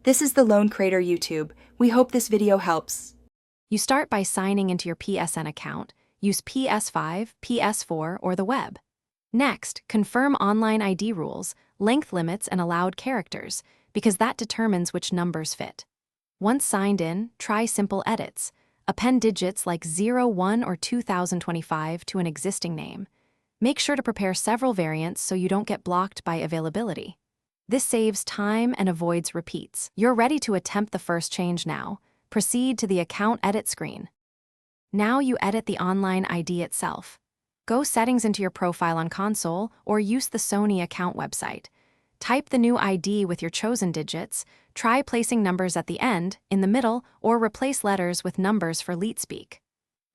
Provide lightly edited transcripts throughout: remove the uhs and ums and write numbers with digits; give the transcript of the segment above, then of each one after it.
This is the Lone Creator YouTube. We hope this video helps. You start by signing into your PSN account. Use PS5, PS4, or the web. Next, confirm online ID rules, length limits, and allowed characters, because that determines which numbers fit. Once signed in, try simple edits. Append digits like 01 or 2025 to an existing name. Make sure to prepare several variants so you don't get blocked by availability. This saves time and avoids repeats. You're ready to attempt the first change now. Proceed to the account edit screen. Now you edit the online ID itself. Go settings into your profile on console or use the Sony account website. Type the new ID with your chosen digits, try placing numbers at the end, in the middle, or replace letters with numbers for LeetSpeak.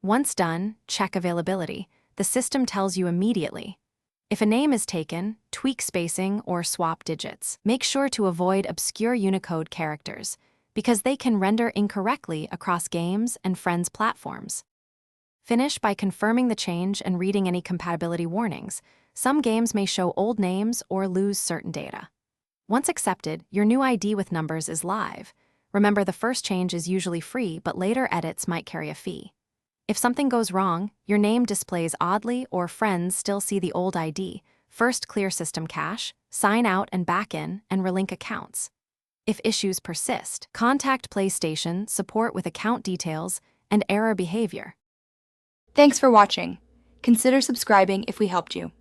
Once done, check availability. The system tells you immediately. If a name is taken, tweak spacing or swap digits. Make sure to avoid obscure Unicode characters, because they can render incorrectly across games and friends' platforms. Finish by confirming the change and reading any compatibility warnings. Some games may show old names or lose certain data. Once accepted, your new ID with numbers is live. Remember, the first change is usually free, but later edits might carry a fee. If something goes wrong, your name displays oddly or friends still see the old ID, first clear system cache, sign out and back in, and relink accounts. If issues persist, contact PlayStation support with account details and error behavior. Thanks for watching. Consider subscribing if we helped you.